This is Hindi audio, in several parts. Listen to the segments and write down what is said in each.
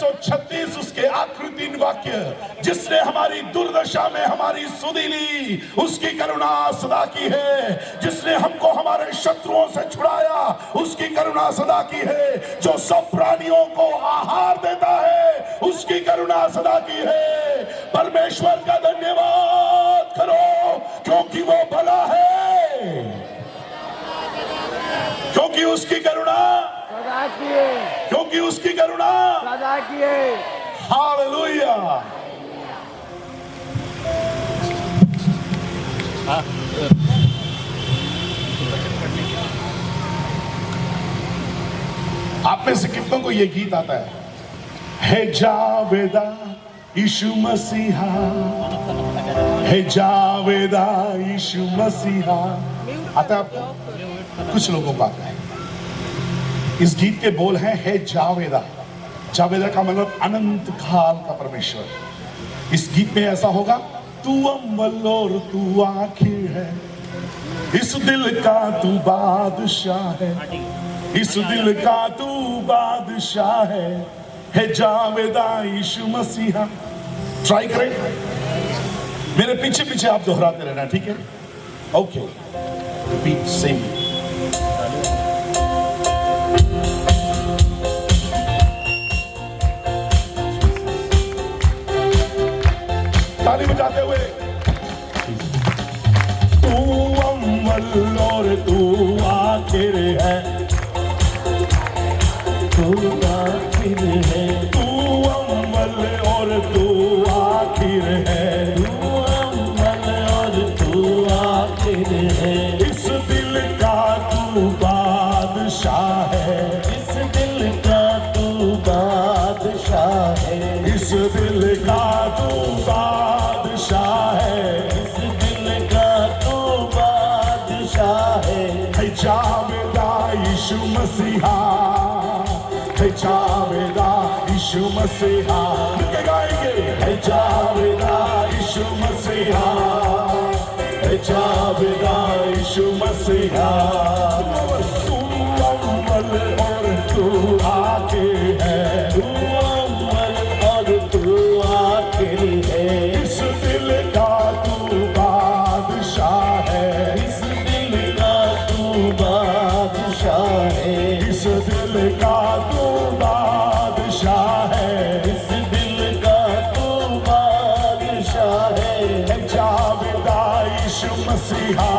136 उसके आखिरी 3 वाक्य, जिसने हमारी दुर्दशा में हमारी सुधि ली, उसकी करुणा सदा की है। जिसने हमको हमारे शत्रुओं से छुड़ाया, उसकी करुणा सदा की है। जो सब प्राणियों को आहार देता है, उसकी करुणा सदा की है। परमेश्वर का धन्यवाद करो, क्योंकि वो भला है, क्योंकि उसकी करुणा सदा की है, क्योंकि उसकी करुणा सदा की है। हालेलुया। आप में से कितनों को यह गीत आता है जावेदा यीशु मसीहा, है जावेदा यीशु मसीहा। आता है आपको? कुछ लोगों को आता है। इस गीत के बोल हैं है जावेदा। जावेदा का मतलब अनंत काल का परमेश्वर। इस गीत में ऐसा होगा, तू अव्वल और तू आखिर है, इस दिल का तू बादशाह है, इस दिल का तू बादशाह है जावेदा यीशु मसीहा। ट्राई करें, मेरे पीछे पीछे आप दोहराते रहना, ठीक है? Okay, repeat same. ताली बजाते हुए, तू अव्वल और तू आखिर है, तू आखिर है, तू अव्वल और तू आखिर है, तू अव्वल और तू आखिर है। इस दिल का तू बादशाह है, इस दिल का तू बादशाह है, इस दिल का तू बादशाह है, इस दिल का तू बादशाह है जावेदा यीशु मसीहा, है जावेदा यीशु मसीहा। लिख गाएंगे, है जावेदा यीशु मसीहा, है जावेदा यीशु मसीहा। तू अव्वल और तू आखिर है, तू अव्वल और तू आखिर है। इस दिल का तू बादशाह है, इस दिल का तू बादशाह है, इस दिल का तू बादशाह है, इस दिल का तू बादशाह है जावेदा यीशु मसीहा,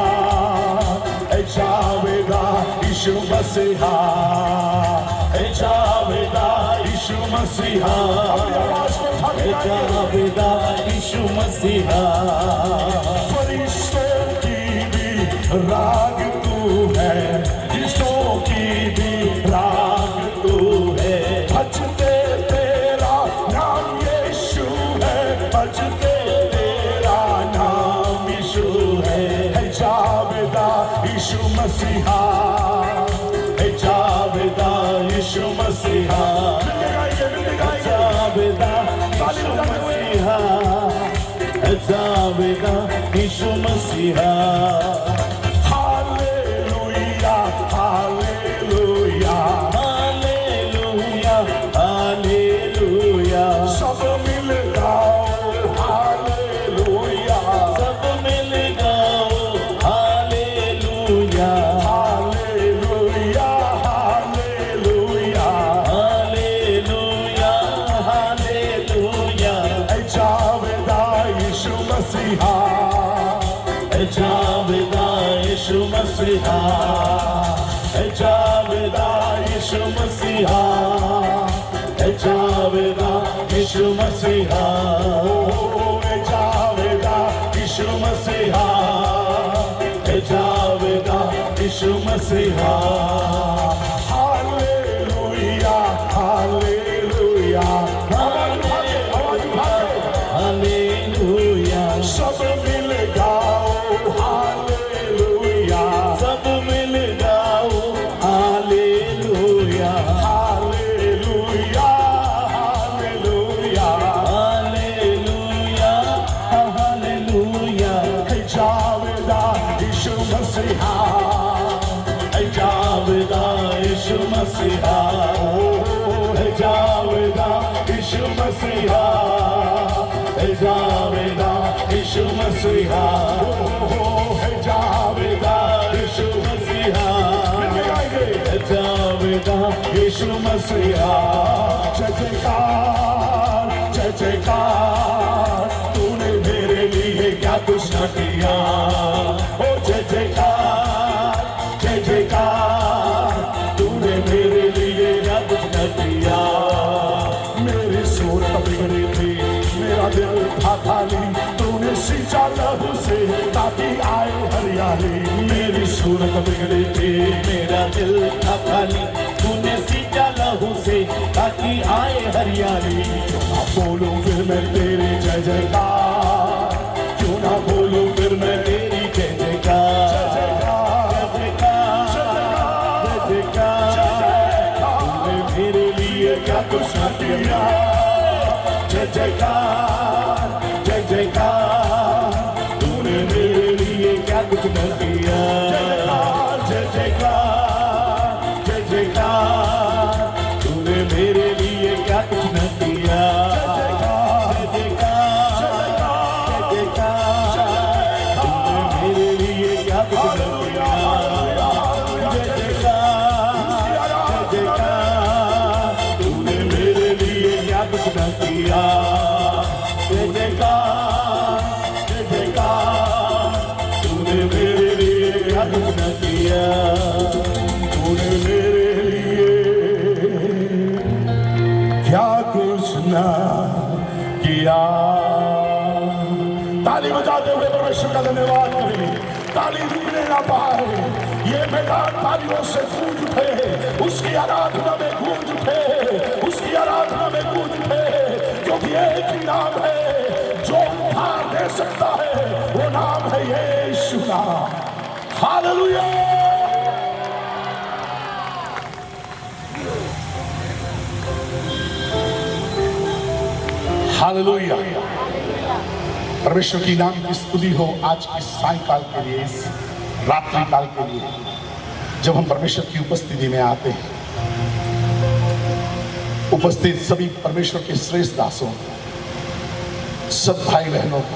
है जावेदा यीशु मसीहा, है जावेदा यीशु मसीहा, है जावेदा यीशु मसीहा। फरिश्तों की भी राग तू है, फरिश्तों की भी राग तू है, भजते तेरा नाम यीशु है, भजते तेरा नाम यीशु है जावेदा यीशु मसीहा, है जावेदा यीशु मसीहा, जावेदा यीशु मसीहा, है जावेदा यीशु मसीहा। हालेलुया हालेलुया हालेलुया हालेलुया, सब मिल गाओ हालेलुया, सब मिल गाओ hallelujah, hallelujah hallelujah hallelujah hallelujah. है जावेदा यीशु मसीहा, है जावेदा यीशु मसीहा, है जावेदा यीशु मसीहा, है जावेदा यीशु मसीहा, है जावेदा यीशु मसीहा, है जावेदा यीशु मसीहा। हालेलुया हालेलुया हालेलुया, सब मिल गाओ हालेलुया, सब मिल गाओ hallelujah, hallelujah hallelujah hallelujah hallelujah. है जावेदा यीशु मसीहा, है जावेदा यीशु मसीहा, है जावेदा यीशु मसीहा, है जावेदा यीशु मसीहा, है जावेदा यीशु मसीहा। जय जयकार जय जयकार, तूने मेरे लिए क्या कुछ न किया। ओ जय जयकार जय जयकार, तूने मेरे लिए क्या कुछ न किया। मेरी सूरत बिगड़ी थी, मेरा दिल था खाली, तूने सींचा लहू से ताकि आए हरियाली। मेरी सूरत बिगड़ी थी, मेरा दिल था खाली, तूने सींचा लहू से ताकि आए हरियाली। क्यों ना बोलूं फिर मैं तेरी जय जयकार, क्यों ना बोलूं फिर मैं तेरी जय जयकार। जय जयकार जय जयकार, तूने मेरे लिए क्या कुछ न किया। जय जयकार जय जयकार, तूने मेरे लिए क्या कुछ न किया। जय जयकार जय जयकार, तूने मेरे लिए क्या कुछ न किया। जय जयकार जय जयकार, तूने मेरे लिए क्या कुछ न किया। जय जयकार जय जयकार, तूने मेरे लिए क्या कुछ न किया। जय जयकार जय जयकार, तूने मेरे लिए क्या कुछ न किया। तूने मेरे लिए क्या कुछ न किया। ताली बजाते हुए परमेश्वर का धन्यवाद करें। ताली रुकने ना पाए, ये मैदान तालियों से गूंज उठे, उसकी आराधना में गूंज उठे, उसकी आराधना में गूंज उठे। क्योंकि एक ही नाम है जो उद्धार दे सकता है, वो नाम है यीशु नाम। हालेलुया। हालेलुया। परमेश्वर की नाम की स्तुति हो आज इस सायंकाल के लिए, इस रात्रि काल के लिए, जब हम परमेश्वर की उपस्थिति में आते हैं। उपस्थित सभी परमेश्वर के श्रेष्ठ दासों, सब भाई बहनों को,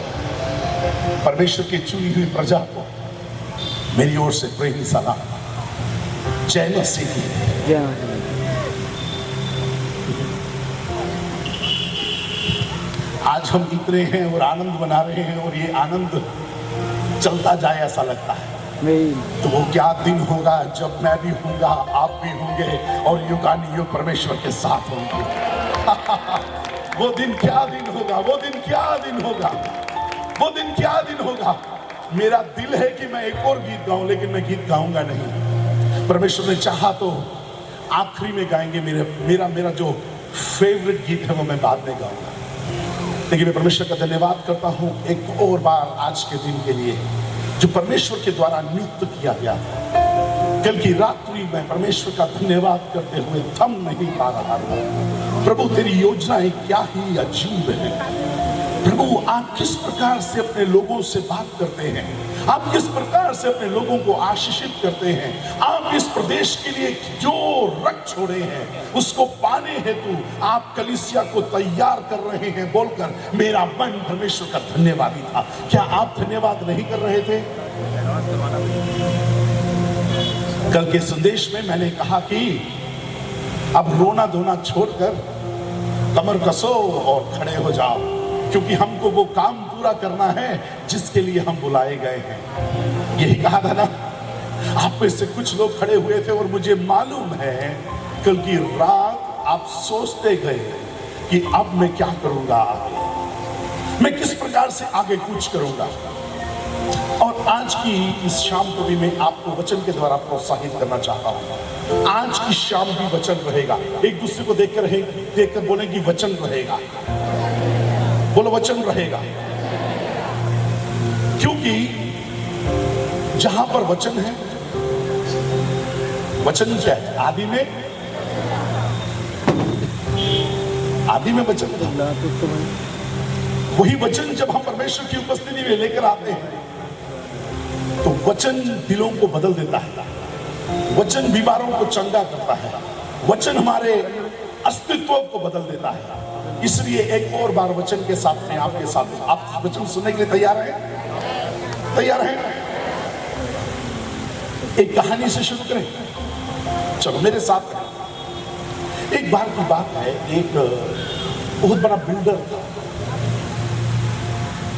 परमेश्वर की चुनी हुई प्रजा को मेरी ओर से प्रेमी सलाम। जय मसीह की। जय मसीह। आज हम इतने हैं और आनंद मना रहे हैं, और ये आनंद चलता जाए ऐसा लगता है। तो वो क्या दिन होगा जब मैं भी हूँगा, आप भी होंगे, और युगानुयुग परमेश्वर के साथ होंगे। वो दिन क्या दिन होगा, वो दिन क्या दिन होगा, वो दिन क्या दिन होगा। मेरा दिल है कि मैं एक और गीत गाऊं, लेकिन मैं गीत गाऊंगा नहीं। परमेश्वर ने चाहा तो आखिरी में गाएंगे। मेरा जो फेवरेट गीत है वो मैं बाद में गाऊंगा। लेकिन मैं परमेश्वर का धन्यवाद करता हूं एक और बार आज के दिन के लिए, जो परमेश्वर के द्वारा नियुक्त किया गया था। कल की रात्रि में परमेश्वर का धन्यवाद करते हुए थम नहीं पा रहा था। प्रभु तेरी योजनाएं क्या ही अजीब है। प्रभु आप किस प्रकार से अपने लोगों से बात करते हैं, आप किस प्रकार से अपने लोगों को आशीषित करते हैं। आप इस प्रदेश के लिए जो रक्त छोड़े हैं उसको पाने हेतु आप कलीसिया को तैयार कर रहे हैं बोलकर मेरा मन परमेश्वर का धन्यवादी था। क्या आप धन्यवाद नहीं कर रहे थे? कल के संदेश में मैंने कहा कि अब रोना धोना छोड़कर कमर कसो और खड़े हो जाओ, क्योंकि हमको वो काम पूरा करना है जिसके लिए हम बुलाए गए हैं। यही कहा था ना। आप में से कुछ लोग खड़े हुए थे और मुझे मालूम है कल की रात आप सोचते गए कि अब मैं क्या करूंगा आगे, मैं किस प्रकार से आगे कुछ करूंगा। और आज की इस शाम को भी मैं आपको वचन के द्वारा प्रोत्साहित करना चाहता हूं। आज की शाम भी वचन रहेगा। एक दूसरे को देखकर बोले कि वचन रहेगा। बोलो वचन रहेगा। क्योंकि जहां पर वचन है, वचन क्या है? आदि में वचन था। वही वचन जब हम परमेश्वर की उपस्थिति में लेकर आते हैं तो वचन दिलों को बदल देता है, वचन बीमारों को चंगा करता है, वचन हमारे अस्तित्व को बदल देता है। इसलिए एक और बार वचन के साथ में आपके साथ हूं। आप वचन सुनने के लिए तैयार हैं? तैयार हैं? एक कहानी से शुरू करें। चलो मेरे साथ है। एक बार की बात है, एक बहुत बड़ा बिल्डर था,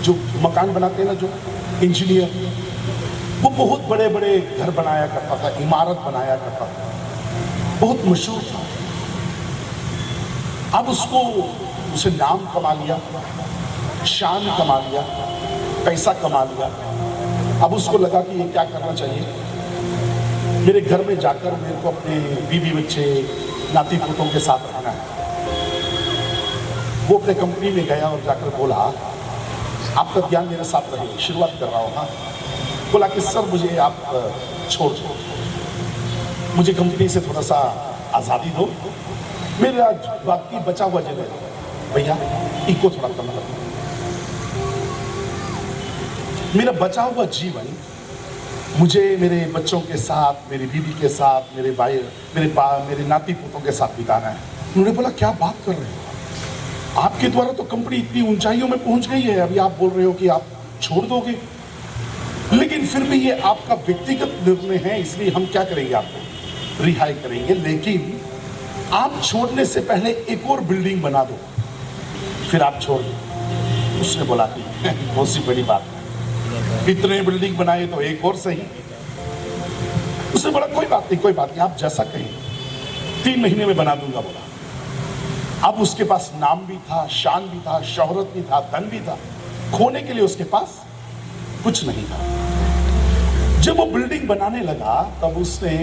जो मकान बनाते हैं ना, जो इंजीनियर, वो बहुत बड़े बड़े घर बनाया करता था, इमारत बनाया करता था, बहुत मशहूर था। अब उसे नाम कमा लिया, शान कमा लिया, पैसा कमा लिया। अब उसको लगा कि ये क्या करना चाहिए, मेरे घर में जाकर मेरे को अपने बीवी बच्चे नाती पोतों के साथ रहना है। वो अपने कंपनी में गया और जाकर बोला, आपका ध्यान मेरे साथ रहे, शुरुआत कर रहा हूँ। हाँ, बोला कि सर मुझे आप छोड़ दो, मुझे कंपनी से थोड़ा सा आज़ादी दो, मेरा बाकी बचा हुआ जगह भैया इको थोड़ा कम कर, मेरा बचा हुआ जीवन मुझे मेरे बच्चों के साथ, मेरी बीवी के साथ, मेरे भाई, मेरे नाती पोतों के साथ बिताना है। उन्होंने बोला क्या बात कर रहे हैं, आपके द्वारा तो कंपनी इतनी ऊंचाइयों में पहुंच गई है, अभी आप बोल रहे हो कि आप छोड़ दोगे। लेकिन फिर भी ये आपका व्यक्तिगत निर्णय है, इसलिए हम क्या करेंगे, आपको रिहाई करेंगे, लेकिन आप छोड़ने से पहले एक और बिल्डिंग बना दो, फिर आप छोड़ दो। उसने बोला कि बहुत सी बड़ी बात है, इतने बिल्डिंग बनाए तो एक और सही। उसने बोला कोई बात नहीं, कोई बात नहीं, आप जैसा कहें, 3 महीने में बना दूंगा। बोला अब उसके पास नाम भी था, शान भी था, शोहरत भी था, धन भी था, खोने के लिए उसके पास कुछ नहीं था। जब वो बिल्डिंग बनाने लगा तब उसने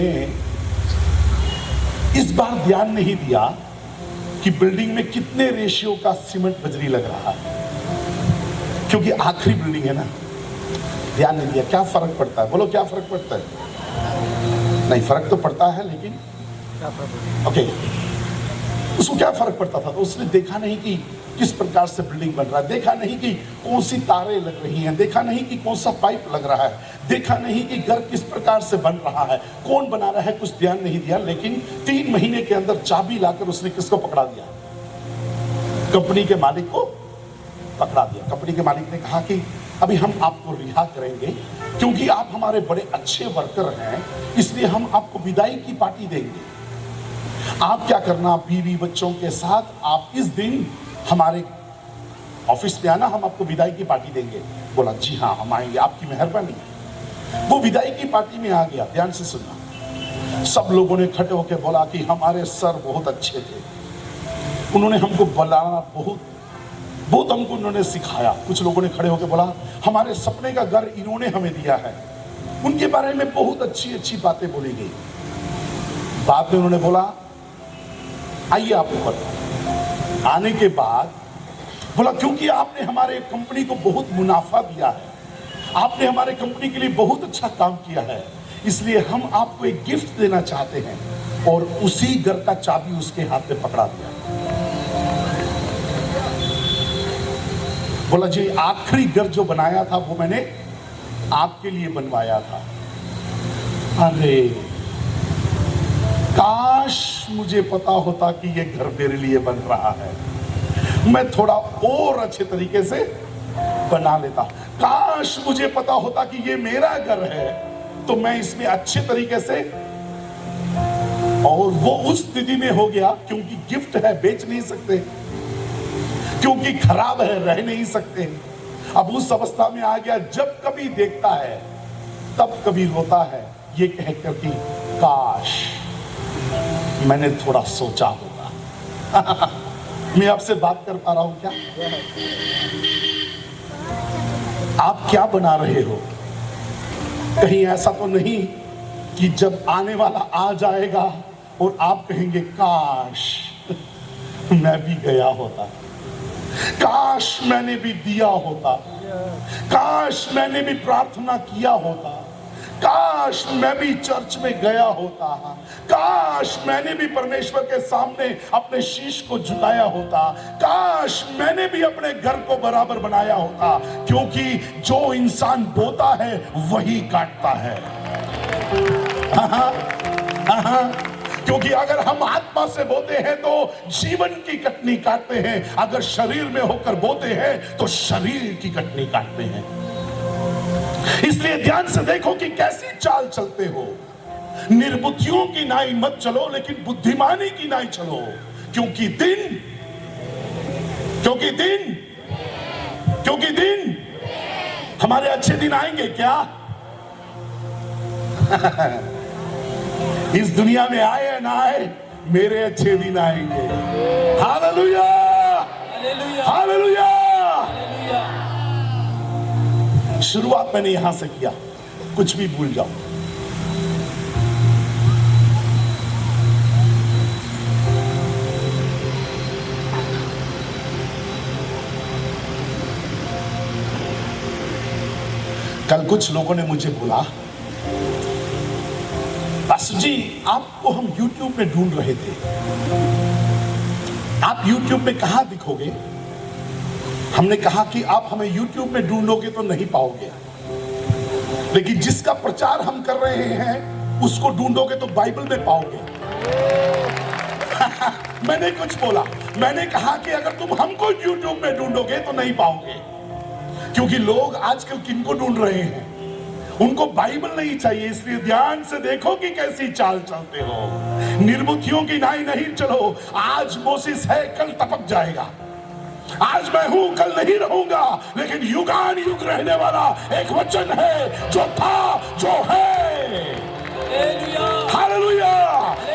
इस बार ध्यान नहीं दिया कि बिल्डिंग में कितने रेशियो का सीमेंट बजरी लग रहा है, क्योंकि आखिरी बिल्डिंग है ना। ध्यान नहीं दिया। क्या फर्क पड़ता है, बोलो क्या फर्क पड़ता है? नहीं, फर्क तो पड़ता है, लेकिन ओके, उसको क्या फर्क पड़ता था? तो उसने देखा नहीं कि किस प्रकार से बिल्डिंग बन रहा है, देखा नहीं कि कौन सी तारें लग रही हैं, देखा नहीं कि कौन सा पाइप लग रहा है, देखा नहीं कि घर किस प्रकार से बन रहा है, कौन बना रहा है, कुछ ध्यान नहीं दिया। लेकिन 3 महीने के अंदर चाबी लाकर उसने किसको पकड़ा दिया? कंपनी के मालिक को पकड़ा दिया। कंपनी के मालिक ने कहा कि अभी हम आपको रिहा करेंगे, क्योंकि आप हमारे बड़े अच्छे वर्कर हैं, इसलिए हम आपको विदाई की पार्टी देंगे। आप क्या करना, बीवी बच्चों के साथ आप इस दिन हमारे ऑफिस में आना, हम आपको विदाई की पार्टी देंगे। बोला जी हाँ, हम आएंगे, आपकी मेहरबानी। वो विदाई की पार्टी में आ गया। ध्यान से सुनना। सब लोगों ने खड़े होकर बोला कि हमारे सर बहुत अच्छे थे, उन्होंने हमको बुलाना बहुत हमको उन्होंने सिखाया। कुछ लोगों ने खड़े होकर बोला हमारे सपने का घर इन्होंने हमें दिया है, उनके बारे में बहुत अच्छी अच्छी बातें बोली गई। बाद में उन्होंने बोला आइए आप ऊपर। आने के बाद बोला क्योंकि आपने हमारे कंपनी को बहुत मुनाफा दिया है, आपने हमारे कंपनी के लिए बहुत अच्छा काम किया है, इसलिए हम आपको एक गिफ्ट देना चाहते हैं। और उसी घर का चाबी उसके हाथ में पकड़ा दिया। बोला जी आखिरी घर जो बनाया था वो मैंने आपके लिए बनवाया था। अरे काश मुझे पता होता कि ये घर मेरे लिए बन रहा है, मैं थोड़ा और अच्छे तरीके से बना लेता। काश मुझे पता होता कि ये मेरा घर है तो मैं इसमें अच्छे तरीके से। और वो उस स्थिति में हो गया क्योंकि गिफ्ट है, बेच नहीं सकते, क्योंकि खराब है, रह नहीं सकते। अब उस अवस्था में आ गया, जब कभी देखता है तब कभी रोता है, ये कहकर कि काश मैंने थोड़ा सोचा होगा। मैं आपसे बात कर पा रहा हूं क्या? आप क्या बना रहे हो? कहीं ऐसा तो नहीं कि जब आने वाला आ जाएगा और आप कहेंगे काश मैं भी गया होता, काश मैंने भी दिया होता, काश मैंने भी प्रार्थना किया होता, काश मैं भी चर्च में गया होता, काश मैंने भी परमेश्वर के सामने अपने शीश को झुकाया होता, काश मैंने भी अपने घर को बराबर बनाया होता। क्योंकि जो इंसान बोता है वही काटता है। क्योंकि अगर हम आत्मा से बोते हैं तो जीवन की कटनी काटते हैं, अगर शरीर में होकर बोते हैं तो शरीर की कटनी काटते हैं। इसलिए ध्यान से देखो कि कैसी चाल चलते हो। निर्बुद्धियों की नाई मत चलो, लेकिन बुद्धिमानी की नाई चलो, क्योंकि दिन हमारे अच्छे दिन आएंगे क्या? इस दुनिया में आए या ना आए, मेरे अच्छे दिन आएंगे। Hallelujah, hallelujah. शुरुआत मैंने यहां से किया, कुछ भी भूल जाओ। कल कुछ लोगों ने मुझे बोला, पास्टर जी आपको हम YouTube में ढूंढ रहे थे, आप YouTube में कहां दिखोगे? हमने कहा कि आप हमें YouTube में ढूंढोगे तो नहीं पाओगे, लेकिन जिसका प्रचार हम कर रहे हैं उसको ढूंढोगे तो बाइबल में पाओगे। मैंने कुछ बोला, मैंने कहा कि अगर तुम हमको YouTube में ढूंढोगे तो नहीं पाओगे, क्योंकि लोग आजकल किनको ढूंढ रहे हैं? उनको बाइबल नहीं चाहिए। इसलिए ध्यान से देखो कि कैसी चाल चलते हो। निर्बुद्धियों की नाई नहीं चलो। आज मोसेस है, कल टपक जाएगा। आज मैं हूं, कल नहीं रहूंगा, लेकिन युगान युग रहने वाला एक वचन है, जो था, जो है। हालेलुया।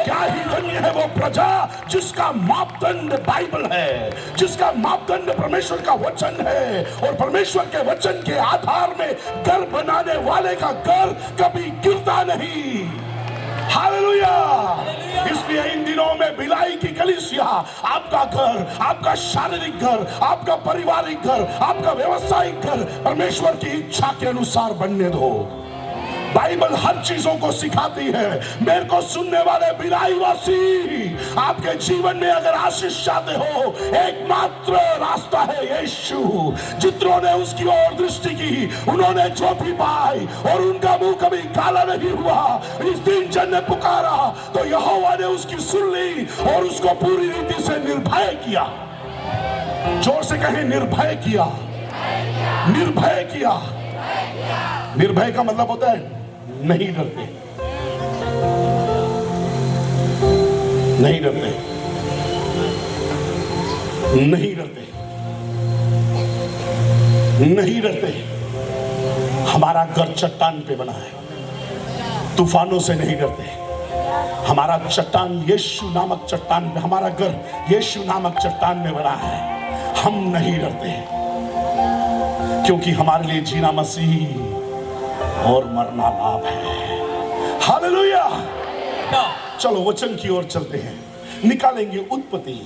क्या ही धन्य है वो प्रजा जिसका मापदंड बाइबल है, जिसका मापदंड परमेश्वर का वचन है, और परमेश्वर के वचन के आधार में घर बनाने वाले का घर कभी गिरता नहीं। हालेलुया। इसलिए इन दिनों में भिलाई की कलीसिया आपका घर, आपका शारीरिक घर, आपका पारिवारिक घर, आपका व्यवसायिक घर परमेश्वर की इच्छा के अनुसार बनने दो। बाइबल हर चीजों को सिखाती है। मेरे को सुनने वाले बिलाई वासी, आपके जीवन में अगर आशीष चाहते हो, एकमात्र रास्ता है यीशु। जितनों ने उसकी ओर दृष्टि की उन्होंने ज्योति पाई, और उनका मुंह कभी काला नहीं हुआ। इस दिन जन ने पुकारा तो यहोवा ने उसकी सुन ली और उसको पूरी रीति से निर्भय किया। जोर से कहें, निर्भय किया, निर्भय किया। निर्भय का मतलब होता है नहीं डरते, नहीं डरते, नहीं डरते, नहीं डरते। हमारा घर चट्टान पे बना है, तूफानों से नहीं डरते। हमारा चट्टान यीशु नामक चट्टान में, हमारा घर यीशु नामक चट्टान में बना है। हम नहीं डरते, क्योंकि हमारे लिए जीना मसीह और मरना लाभ है। हालेलुया। चलो वचन की ओर चलते हैं। निकालेंगे उत्पत्ति,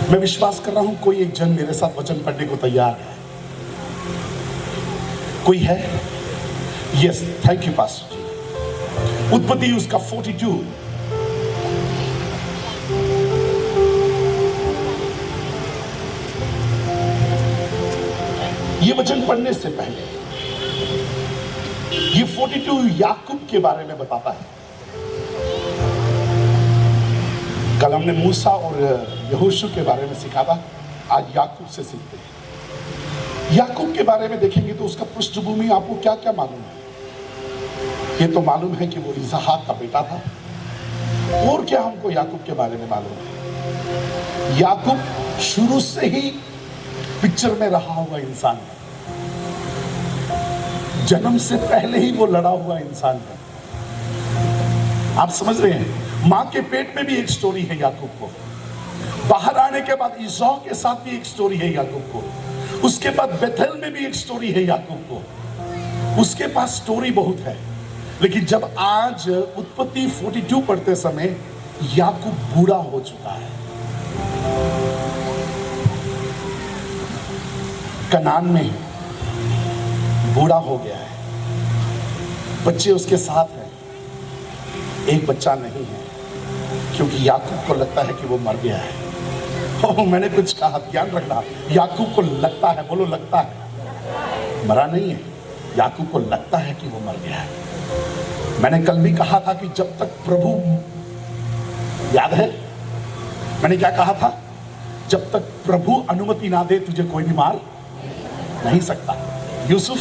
मैं विश्वास कर रहा हूं कोई एक जन मेरे साथ वचन पढ़ने को तैयार है। कोई है? यस, थैंक यू पास्टर जी। उत्पत्ति उसका 42। ये वचन पढ़ने से पहले ये 42 याकूब के बारे में बताता है। कल हमने मूसा और यहोशू के बारे में सीखा था, आज याकूब से सीखते हैं। याकूब के बारे में देखेंगे तो उसका पृष्ठभूमि आपको क्या क्या मालूम है? ये तो मालूम है कि वो इसहाक का बेटा था। और क्या हमको याकूब के बारे में मालूम है? याकूब शुरू से ही पिक्चर में रहा हुआ इंसान है। जन्म से पहले ही वो लड़ा हुआ इंसान है। आप समझ रहे हैं? मां के पेट में भी एक स्टोरी है याकूब को, बाहर आने के बाद ईसौ के साथ भी एक स्टोरी है याकूब को, उसके बाद बेथेल में भी एक स्टोरी है याकूब को। उसके पास स्टोरी बहुत है। लेकिन जब आज उत्पत्ति 42 पढ़ते समय याकूब बूढ़ा हो चुका है, कनान में बूढ़ा हो गया है, बच्चे उसके साथ हैं, एक बच्चा नहीं है, क्योंकि याकूब को लगता है कि वो मर गया है। ओह, मैंने कुछ कहा, ध्यान रखना। याकूब को लगता है, बोलो लगता है, मरा नहीं है। याकूब को लगता है कि वो मर गया है। मैंने कल भी कहा था कि जब तक प्रभु, याद है मैंने क्या कहा था, जब तक प्रभु अनुमति ना दे तुझे कोई भी मार नहीं सकता। यूसुफ,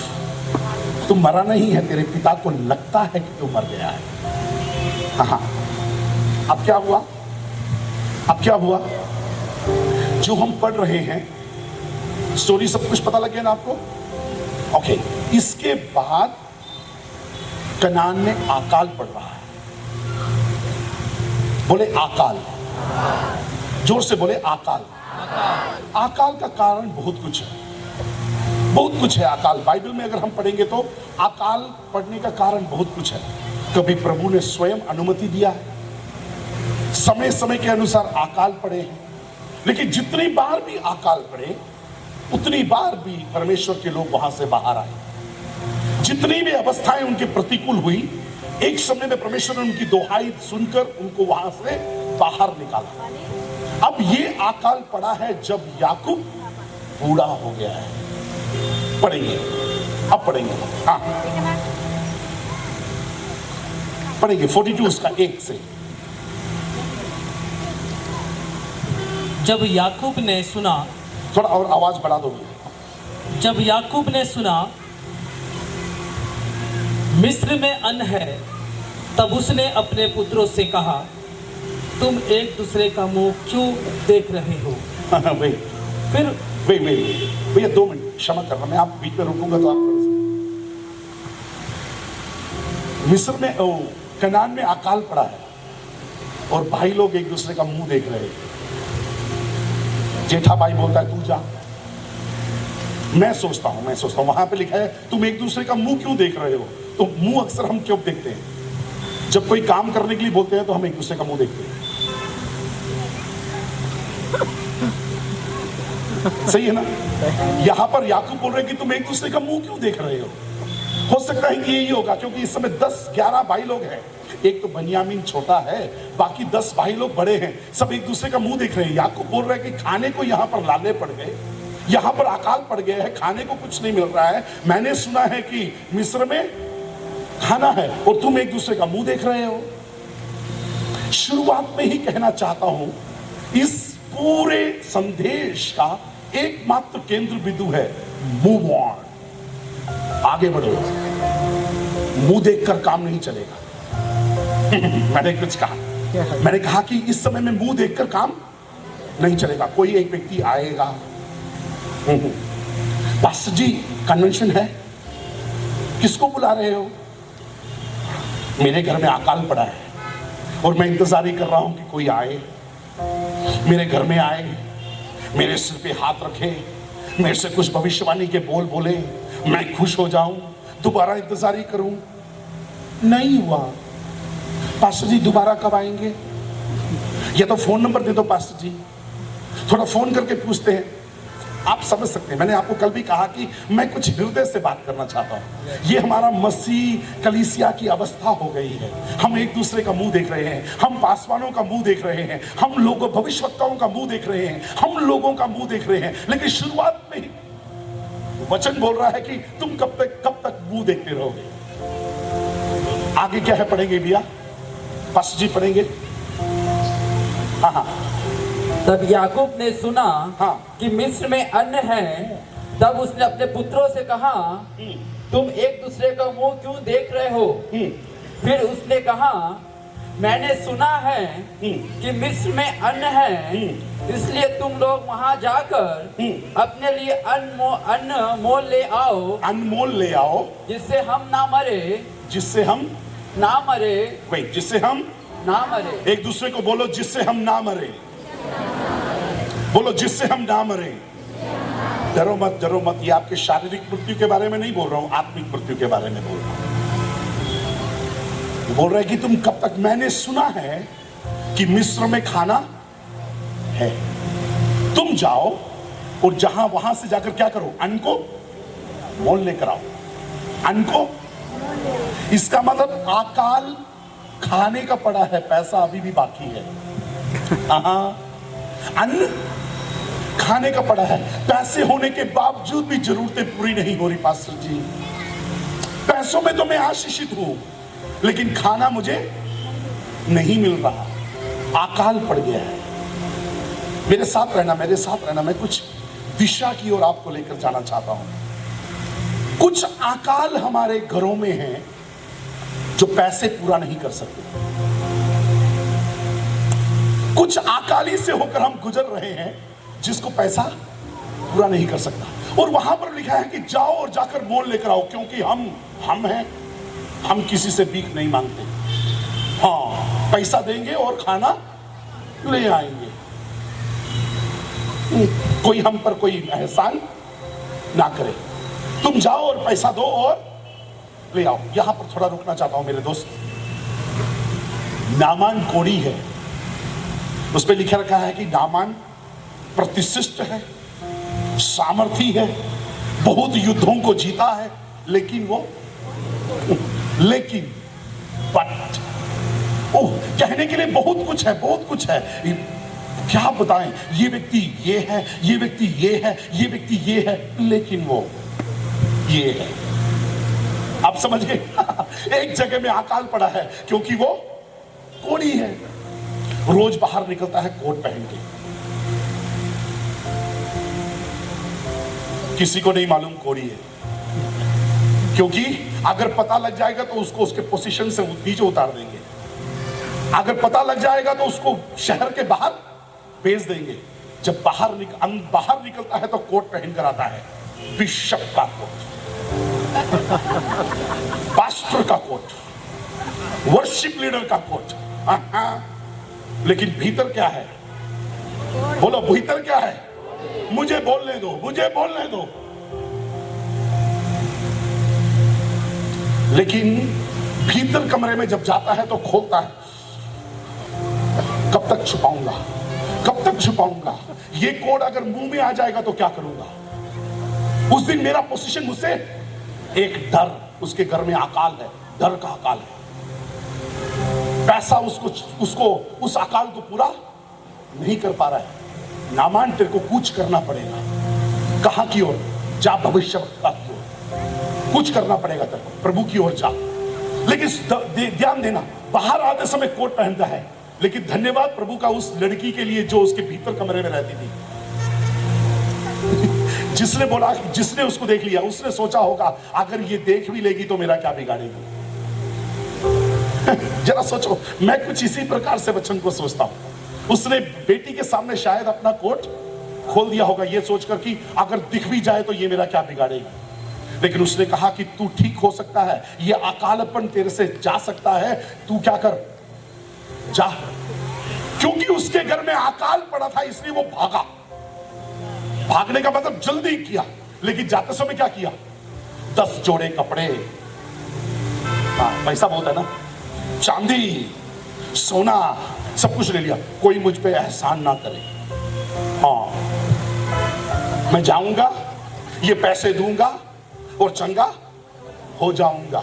तू मरा नहीं है, तेरे पिता को लगता है कि तू मर गया है। हाँ, अब क्या हुआ? अब क्या हुआ? जो हम पढ़ रहे हैं स्टोरी, सब कुछ पता लग गया ना आपको? ओके, इसके बाद कनान में अकाल पड़ रहा है। बोले अकाल, जोर से बोले अकाल। अकाल का कारण बहुत कुछ है, बहुत कुछ है अकाल। बाइबल में अगर हम पढ़ेंगे तो अकाल पड़ने का कारण बहुत कुछ है। कभी प्रभु ने स्वयं अनुमति दिया है, समय समय के अनुसार अकाल पड़े हैं, लेकिन जितनी बार भी अकाल पड़े उतनी बार भी परमेश्वर के लोग वहां से बाहर आए। जितनी भी अवस्थाएं उनके प्रतिकूल हुई, एक समय में परमेश्वर ने उनकी दोहाई सुनकर उनको वहां से बाहर निकाला। अब ये अकाल पड़ा है जब याकूब बूढ़ा हो गया है। पढ़ेंगे, अब पढ़ेंगे। हाँ, पढ़ेंगे 42 उसका 1 से। जब याकूब ने सुना, थोड़ा और आवाज बढ़ा दोगे? जब याकूब ने सुना मिस्र में अन्न है, तब उसने अपने पुत्रों से कहा, तुम एक दूसरे का मुंह क्यों देख रहे हो? फिर भैया 2 मिनट क्षमा करना, मैं आप बीच में रुकूंगा तो आप मिस्र में कनान में अकाल पड़ा है और भाई लोग एक दूसरे का मुंह देख रहे हैं। जेठा भाई बोलता है तू जा। मैं सोचता हूं वहां पे लिखा है तुम एक दूसरे का मुंह क्यों देख रहे हो? तो मुंह अक्सर हम क्यों देखते हैं? जब कोई काम करने के लिए बोलते हैं तो हम एक दूसरे का मुंह देखते हैं। सही है ना? यहां पर याकूब बोल रहे कि तुम एक दूसरे का मुंह क्यों देख रहे हो सकता है कि यही होगा, क्योंकि इस समय 10-11 भाई लोग हैं। एक तो बनियामीन छोटा है, बाकी 10 भाई लोग बड़े हैं, सब एक दूसरे का मुंह देख रहे हैं। याकूब बोल रहे हैं कि खाने को यहां पर लाले पड़ गए, यहां पर अकाल पड़ गया है, खाने को कुछ नहीं मिल रहा है। मैंने सुना है कि मिस्र में खाना है और तुम एक दूसरे का मुंह देख रहे हो। शुरुआत में ही कहना चाहता हूं, इस पूरे संदेश का एकमात्र केंद्र बिंदु है मूव ऑन, आगे बढ़ो। मुंह देखकर काम नहीं चलेगा। मैंने कुछ कहा, मैंने कहा कि इस समय में मुंह देखकर काम नहीं चलेगा। कोई एक व्यक्ति आएगा, पास्टर जी कन्वेंशन है, किसको बुला रहे हो? मेरे घर में अकाल पड़ा है और मैं इंतजार ही कर रहा हूं कि कोई आए, मेरे घर में आए, मेरे सिर पे हाथ रखे, मेरे से कुछ भविष्यवाणी के बोल बोले, मैं खुश हो जाऊं, दोबारा इंतजार ही करूं। नहीं हुआ। पास्टर जी दोबारा कब आएंगे? या तो फोन नंबर दे दो पास्टर जी, थोड़ा फोन करके पूछते हैं। आप समझ सकते हैं, मैंने आपको कल भी कहा कि मैं कुछ हृदय से बात करना चाहता हूं। ये हमारा मसीह कलीसिया की अवस्था हो गई है। हम एक दूसरे का मुंह देख रहे हैं, हम पासवानों का मुंह देख रहे हैं, हम लोगों भविष्यवक्ताओं का मुंह देख रहे हैं, हम लोगों का मुंह देख रहे हैं। लेकिन शुरुआत में ही वचन बोल रहा है कि तुम कब तक मुंह देखते रहोगे। आगे क्या है पढ़ेंगे भैया? पास्टर जी पढ़ेंगे। हाँ, तब याकूब ने सुना हाँ। कि मिस्र में अन्न है, तब उसने अपने पुत्रों से कहा, तुम एक दूसरे का मुंह क्यों देख रहे हो? फिर उसने कहा, मैंने सुना है कि मिस्र में अन्न है, इसलिए तुम लोग वहां जाकर अपने लिए अन्न मोल ले आओ। अनमोल ले आओ, जिससे हम ना मरे। जिससे हम ना मरे। वही, जिससे हम ना मरे। एक दूसरे को बोलो, जिससे हम ना मरे। बोलो, जिससे हम ना मरे। डरो मत, डरो मत। ये आपके शारीरिक मृत्यु के बारे में नहीं बोल रहा हूं, आत्मिक मृत्यु के बारे में बोल रहा हूं। बोल रहे कि तुम कब तक? मैंने सुना है कि मिस्र में खाना है, तुम जाओ और वहां से जाकर क्या करो? अन्न को मोल लेकर आओ। अन्न को, इसका मतलब अकाल खाने का पड़ा है, पैसा अभी भी बाकी है। अन्न खाने का पड़ा है, पैसे होने के बावजूद भी जरूरतें पूरी नहीं हो रही पास्टर जी। पैसों में तो मैं आशीषित हूं, लेकिन खाना मुझे नहीं मिल रहा, अकाल पड़ गया है। मेरे साथ रहना, मेरे साथ रहना। मैं कुछ दिशा की ओर आपको लेकर जाना चाहता हूं। कुछ अकाल हमारे घरों में हैं जो पैसे पूरा नहीं कर सकते। कुछ अकाली से होकर हम गुजर रहे हैं जिसको पैसा पूरा नहीं कर सकता। और वहां पर लिखा है कि जाओ और जाकर मोल लेकर आओ, क्योंकि हम हैं, हम किसी से भीख नहीं मांगते। हाँ, पैसा देंगे और खाना ले आएंगे। कोई हम पर कोई एहसान ना करे। तुम जाओ और पैसा दो और ले आओ। यहां पर थोड़ा रुकना चाहता हूं मेरे दोस्त। नामान कोड़ी है, उस पर लिखा रखा है कि नामान प्रतिष्ठित है, सामर्थी है, बहुत युद्धों को जीता है, लेकिन बट ओह, कहने के लिए बहुत कुछ है, बहुत कुछ है। क्या बताएं, ये व्यक्ति ये है, ये व्यक्ति ये है, ये व्यक्ति ये है, लेकिन वो ये है। आप समझ गए? एक जगह में अकाल पड़ा है क्योंकि वो कोड़ी है। रोज बाहर निकलता है कोट पहन के, किसी को नहीं मालूम कोड़ी है, क्योंकि अगर पता लग जाएगा तो उसको उसके पोजीशन से नीचे उतार देंगे। अगर पता लग जाएगा तो उसको शहर के बाहर भेज देंगे। जब बाहर निकलता है तो कोट पहन कर आता है, बिशप का कोट, पास्टर का कोट, वर्शिप लीडर का कोट। लेकिन भीतर क्या है? बोलो, भीतर क्या है? मुझे बोलने दो, मुझे बोलने दो। लेकिन भीतर कमरे में जब जाता है तो खोलता है, कब तक छुपाऊंगा, कब तक छुपाऊंगा? ये कोड अगर मुंह में आ जाएगा तो क्या करूंगा? उस दिन मेरा पोजीशन, मुझसे एक डर, उसके घर में अकाल है, डर का अकाल है। पैसा उसको उस अकाल को पूरा नहीं कर पा रहा है। नामान, तेरे को कुछ करना पड़ेगा। कहां की ओर? जा, भविष्यवक्ता की ओर। कुछ करना पड़ेगा तेरे को, प्रभु की ओर जा। लेकिन ध्यान देना, बाहर आते समय कोट पहनता है, लेकिन धन्यवाद प्रभु का उस लड़की के लिए जो उसके भीतर कमरे में रहती थी। जिसने बोला, जिसने उसको देख लिया, उसने सोचा होगा अगर ये देख भी लेगी तो मेरा क्या बिगाड़ेगी। जरा सोचो, मैं कुछ इसी प्रकार से बच्चन को सोचता हूं। उसने बेटी के सामने शायद अपना कोट खोल दिया होगा, ये सोचकर कि अगर दिख भी जाए तो ये मेरा क्या बिगाड़ेगा। लेकिन उसने कहा कि तू ठीक हो सकता है, ये अकालपन तेरे से जा सकता है, तू क्या कर, जा। क्योंकि उसके घर में अकाल पड़ा था, इसलिए वो भागा। भागने का मतलब जल्दी किया, लेकिन जाते समय क्या किया? 10 जोड़े कपड़े, पैसा बहुत है ना, चांदी, सोना, सब कुछ ले लिया। कोई मुझ पे एहसान ना करे। हाँ, मैं जाऊंगा, ये पैसे दूंगा और चंगा हो जाऊंगा।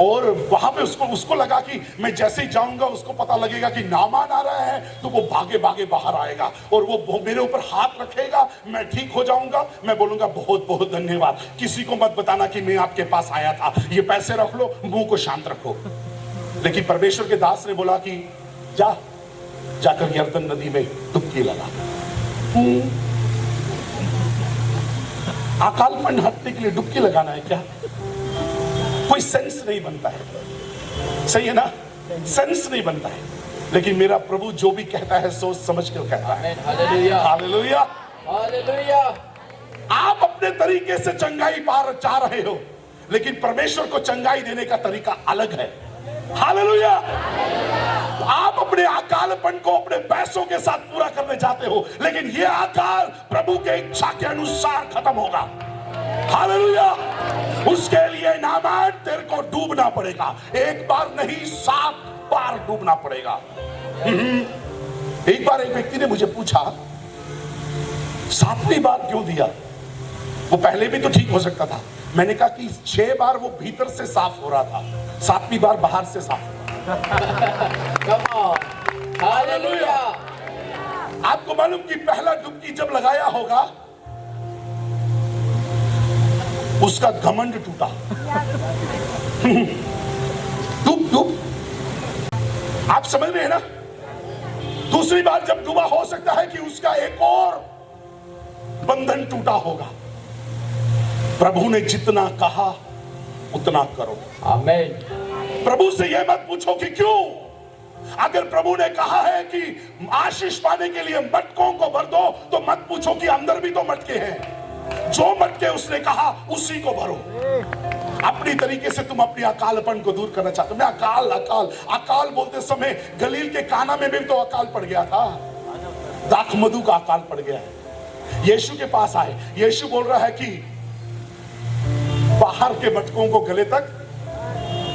और वहां पे उसको लगा कि मैं जैसे ही जाऊंगा, उसको पता लगेगा कि नामान आ रहा है, तो वो भागे भागे बाहर आएगा और वो मेरे ऊपर हाथ रखेगा, मैं ठीक हो जाऊंगा। मैं बोलूंगा बहुत बहुत धन्यवाद, किसी को मत बताना कि मैं आपके पास आया था, ये पैसे रख लो, मुंह को शांत रखो। लेकिन परमेश्वर के दास ने बोला कि जाकर यर्दन नदी में डुबकी लगा। अकालपन हटने के लिए डुबकी लगाना है क्या? कोई सेंस नहीं बनता है, सही है ना? सेंस नहीं बनता है। लेकिन मेरा प्रभु जो भी कहता है सोच समझ कर कहता है। Hallelujah, hallelujah, hallelujah. आप अपने तरीके से चंगाई पार चाह रहे हो, लेकिन परमेश्वर को चंगाई देने का तरीका अलग है। हालेलुया। आप अपने अकालपन को अपने पैसों के साथ पूरा करने चाहते हो, लेकिन यह अकाल प्रभु के इच्छा के अनुसार खत्म होगा। हालेलुया। उसके लिए नामान तेरे को डूबना पड़ेगा, एक बार नहीं 7 बार डूबना पड़ेगा। एक बार एक व्यक्ति ने मुझे पूछा 7वीं बार क्यों दिया? वो पहले भी तो ठीक हो सकता था। मैंने कहा कि 6 बार वो भीतर से साफ हो रहा था, 7वीं बार बाहर से साफ हो रहा। हालेलुया। आपको मालूम कि पहला डुबकी जब लगाया होगा उसका घमंड टूटा। डूब। आप समझ रहे हैं ना? दूसरी बार जब डूबा, हो सकता है कि उसका एक और बंधन टूटा होगा। प्रभु ने जितना कहा उतना करो। आमीन। प्रभु से यह मत पूछो कि क्यों। अगर प्रभु ने कहा है कि आशीष पाने के लिए मटकों को भर दो, तो मत पूछो कि अंदर भी तो मटके हैं। जो मटके उसने कहा उसी को भरो। अपनी तरीके से तुम अपनी अकालपन को दूर करना चाहते हो। मैं अकाल अकाल अकाल बोलते समय गलील के काना में भी तो अकाल पड़ गया था। दाखमधु का अकाल पड़ गया है। यीशु के पास आए, यीशु बोल रहा है कि बाहर के मटकों को गले तक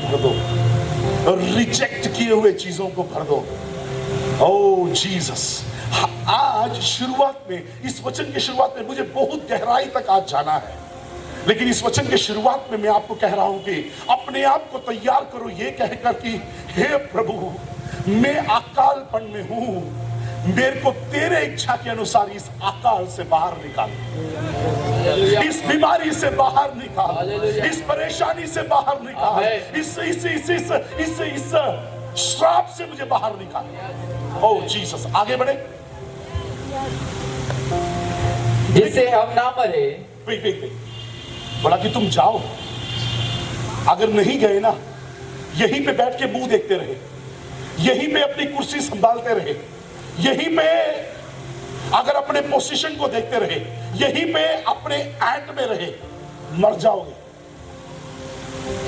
भर दो, रिजेक्ट किए हुए चीजों को भर दो। ओह जीसस। आज शुरुआत में, इस वचन की शुरुआत में मुझे बहुत गहराई तक आज जाना है, लेकिन इस वचन की शुरुआत में मैं आपको कह रहा हूं कि अपने आप को तैयार करो ये कहकर कि हे प्रभु, मैं अकालपन में हूं, मेरे को तेरे इच्छा के अनुसार इस अकाल से बाहर निकाल, इस बीमारी से बाहर निकाल, इस परेशानी से बाहर निकाल, इस श्राप से मुझे बाहर निकाल। ओह जीसस। आगे बढ़े। जिससे हम ना मरे। वेट। बोला कि तुम जाओ। अगर नहीं गए ना, यहीं पे बैठ के मुंह देखते रहे, यहीं पे अपनी कुर्सी संभालते रहे, यहीं पे अगर अपने पोजीशन को देखते रहे, यहीं पे अपने एंड में रहे, मर जाओगे।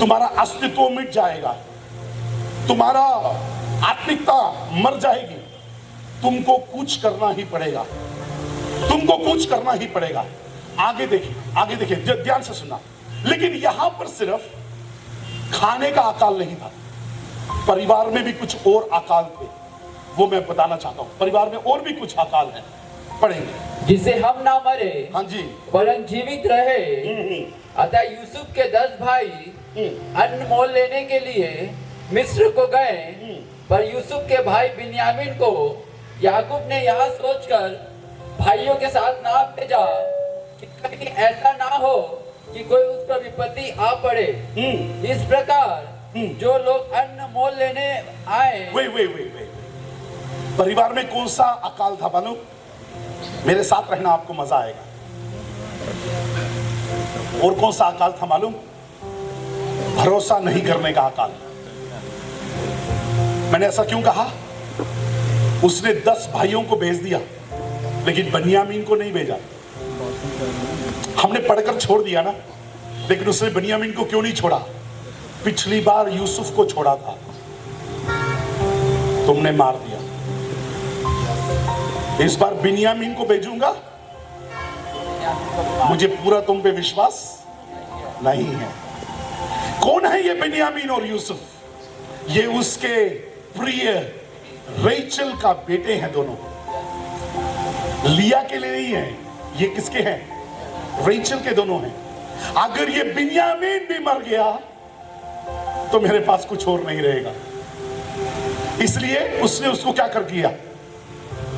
तुम्हारा अस्तित्व मिट जाएगा, तुम्हारा आत्मिकता मर जाएगी। तुमको कुछ करना ही पड़ेगा, तुमको कुछ करना ही पड़ेगा। आगे देखिए, ध्यान से सुनना। लेकिन यहां पर सिर्फ खाने का अकाल नहीं था, परिवार में भी कुछ और अकाल थे, वो मैं बताना चाहता हूं। परिवार में और भी कुछ अकाल है, पढ़ेंगे। जिससे हम ना मरे, हाँ जी, वरन जीवित रहे। अतः यूसुफ के 10 भाई अन्न मोल लेने के लिए मिस्र को गए, पर यूसुफ के भाई बिन्यामीन को याकूब ने यह सोचकर भाइयों के साथ ना भेजा कि कहीं ऐसा ना हो कि कोई उस पर विपत्ति आ पड़े। इस प्रकार जो लोग अन्न मोल लेने आए। वे परिवार में कौन सा अकाल था मालूम? मेरे साथ रहना, आपको मजा आएगा। और कौन सा अकाल था मालूम? भरोसा नहीं करने का अकाल। मैंने ऐसा क्यों कहा? उसने 10 भाइयों को भेज दिया, लेकिन बनियामीन को नहीं भेजा। हमने पढ़कर छोड़ दिया ना, लेकिन उसने बनियामीन को क्यों नहीं छोड़ा? पिछली बार यूसुफ को छोड़ा था, तुमने मार दिया। इस बार बिन्यामीन को भेजूंगा, मुझे पूरा तुम पे विश्वास नहीं है। कौन है ये बिन्यामीन और यूसुफ? ये उसके प्रिय रेचल का बेटे हैं दोनों। लिया के लिए नहीं है, ये किसके हैं? रेचल के दोनों हैं। अगर ये बिन्यामीन भी मर गया तो मेरे पास कुछ और नहीं रहेगा। इसलिए उसने उसको क्या कर दिया?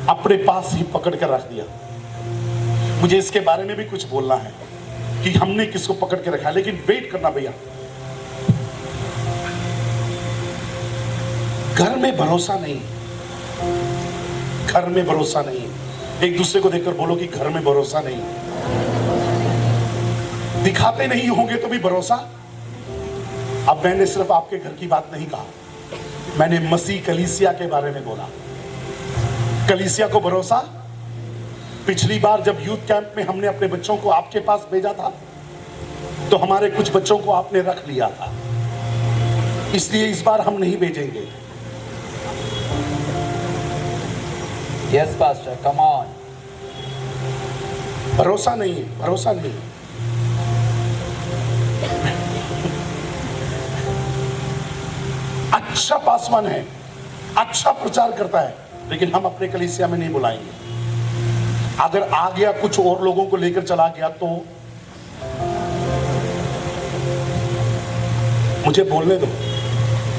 अपने पास ही पकड़ कर रख दिया। मुझे इसके बारे में भी कुछ बोलना है कि हमने किसको पकड़ के रखा है, लेकिन वेट करना भैया। घर में भरोसा नहीं, घर में भरोसा नहीं। एक दूसरे को देखकर बोलो कि घर में भरोसा नहीं। दिखाते नहीं होंगे तो भी भरोसा। अब मैंने सिर्फ आपके घर की बात नहीं कहा, मैंने मसीह कलीसिया के बारे में बोला। कलीसिया को भरोसा। पिछली बार जब यूथ कैंप में हमने अपने बच्चों को आपके पास भेजा था, तो हमारे कुछ बच्चों को आपने रख लिया था, इसलिए इस बार हम नहीं भेजेंगे। Yes, Pastor, come on. भरोसा नहीं है, भरोसा नहीं। अच्छा पासवान है, अच्छा प्रचार करता है, लेकिन हम अपने कलीसिया में नहीं बुलाएंगे। अगर आ गया कुछ और लोगों को लेकर चला गया तो मुझे बोलने दो,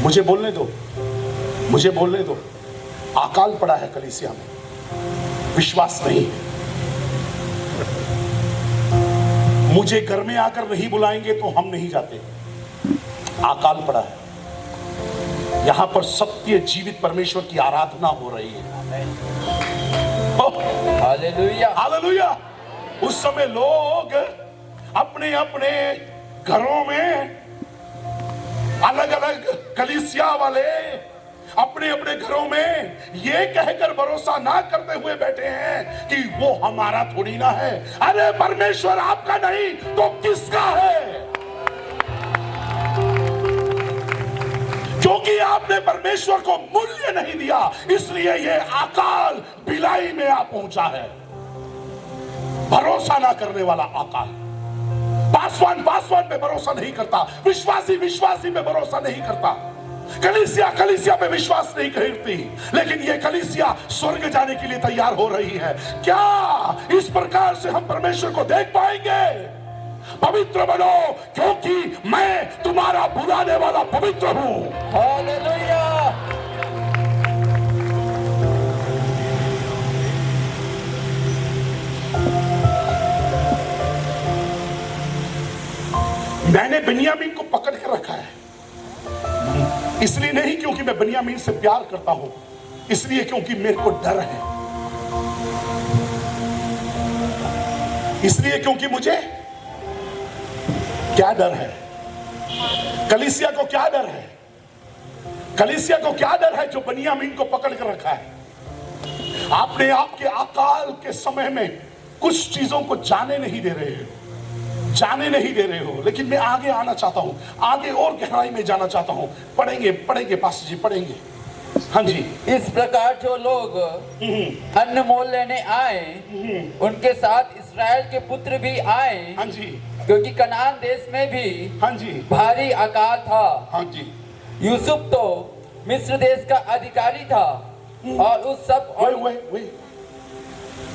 मुझे बोलने दो, मुझे बोलने दो। अकाल पड़ा है कलीसिया में, विश्वास नहीं है। मुझे घर में आकर नहीं बुलाएंगे तो हम नहीं जाते। अकाल पड़ा है। यहां पर सत्य जीवित परमेश्वर की आराधना हो रही है। हालेलुया। हालेलुया। उस समय लोग अपने अपने घरों में, अलग अलग कलीसिया वाले अपने अपने घरों में ये कहकर भरोसा ना करते हुए बैठे हैं कि वो हमारा थोड़ी ना है। अरे परमेश्वर आपका नहीं तो किसका है? क्योंकि आपने परमेश्वर को मूल्य नहीं दिया, इसलिए ये अकाल बिलाई में आ पहुंचा है। भरोसा ना करने वाला अकाल। पासवान पासवान पे भरोसा नहीं करता, विश्वासी विश्वासी पे भरोसा नहीं करता, कलीसिया कलीसिया पे विश्वास नहीं करती, लेकिन ये कलीसिया स्वर्ग जाने के लिए तैयार हो रही है। क्या इस प्रकार से हम परमेश्वर को देख पाएंगे? पवित्र बनो, क्योंकि मैं तुम्हारा बुलाने वाला पवित्र हूं। हालेलुया। मैंने बिन्यामीन को पकड़ कर रखा है, इसलिए नहीं क्योंकि मैं बिन्यामीन से प्यार करता हूं, इसलिए क्योंकि मेरे को डर है, इसलिए क्योंकि मुझे क्या डर है? कलीसिया को क्या डर है? कलीसिया को क्या डर है जो बिन्यामीन को पकड़ कर रखा है? आपने आपके अकाल के समय में कुछ चीजों को जाने नहीं दे रहे हो, जाने नहीं दे रहे हो, लेकिन मैं आगे आना चाहता हूं, आगे और गहराई में जाना चाहता हूं। पढ़ेंगे पढ़ेंगे पास्टर जी, पढ़ेंगे। हाँ जी। इस प्रकार जो लोग अन्न मोल लेने आए, उनके साथ इस्राएल के पुत्र भी आए। हाँ जी। क्योंकि कनान देश में भी हाँ जी। भारी अकाल था। हाँ जी। यूसुफ तो मिस्र देश का अधिकारी था और उस सब और वे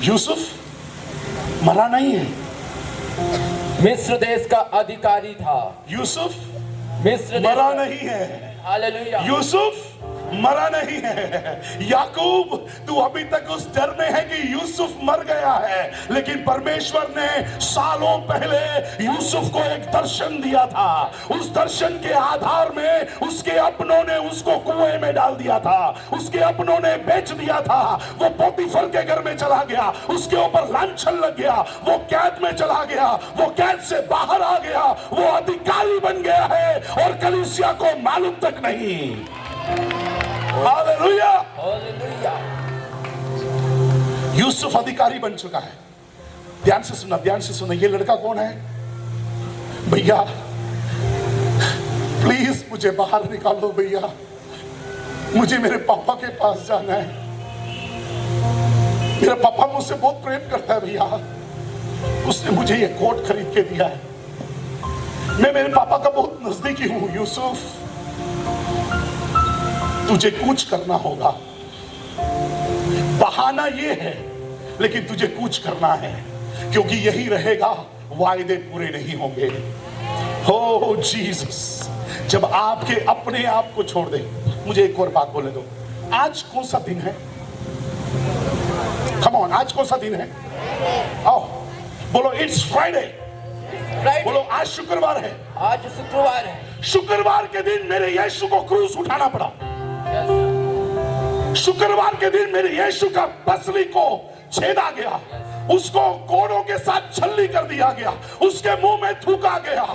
यूसुफ मरा नहीं है। मिस्र देश का अधिकारी था। यूसुफ मिस्र देश मरा का- नहीं है। हालेलुया। यूसुफ मरा नहीं है। याकूब, तू अभी तक उस डर में है कि यूसुफ मर गया है, लेकिन परमेश्वर ने सालों पहले यूसुफ को एक दर्शन दिया था। उस दर्शन के आधार में उसके अपनों ने उसको कुएं में डाल दिया था, उसके अपनों ने बेच दिया था। वो पोतीफर के घर में चला गया, उसके ऊपर लांछन लग गया, वो कैद में चला गया, वो कैद से बाहर आ गया, वो अधिकारी बन गया है और कलीसिया को मालूम तक नहीं। हालेलुया। हालेलुया। यूसुफ अधिकारी बन चुका है। ध्यान से सुना, ध्यान से सुना। ये लड़का कौन है? भैया प्लीज मुझे बाहर निकालो भैया, मुझे मेरे पापा के पास जाना है। मेरा पापा मुझसे बहुत प्रेम करता है भैया, उसने मुझे ये कोट खरीद के दिया है। मैं मेरे पापा का बहुत नजदीकी हूं। यूसुफ, तुझे कुछ करना होगा। बहाना ये है, लेकिन तुझे कुछ करना है, क्योंकि यही रहेगा, वायदे पूरे नहीं होंगे। हो जीसस, जब आपके अपने आप को छोड़ दे। मुझे एक और बात बोले दो, आज कौन सा दिन है? कम ऑन, आज कौन सा दिन है? आओ बोलो, इट्स फ्राइडे। बोलो, आज शुक्रवार है। आज शुक्रवार है। शुक्रवार के दिन मेरे यीशु को क्रूस उठाना पड़ा। शुक्रवार के दिन मेरे यीशु का पसली को छेदा गया, उसको कोड़ों के साथ छल्ली कर दिया गया, उसके मुंह में थूका गया,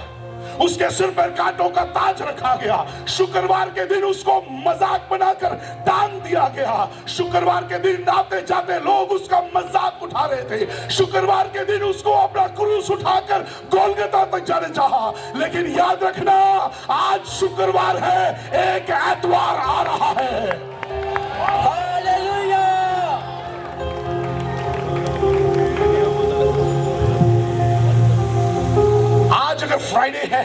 उसके सिर पर कांटों का ताज रखा गया। शुक्रवार के दिन उसको मजाक बनाकर टांग दिया गया। शुक्रवार के दिन आते जाते लोग उसका मजाक उठा रहे थे। शुक्रवार के दिन उसको अपना क्रूस उठाकर गोलगता तक जाने चाहा, लेकिन याद रखना, आज शुक्रवार है, एक एतवार आ रहा है। हालेलुया। आज अगर फ्राइडे है,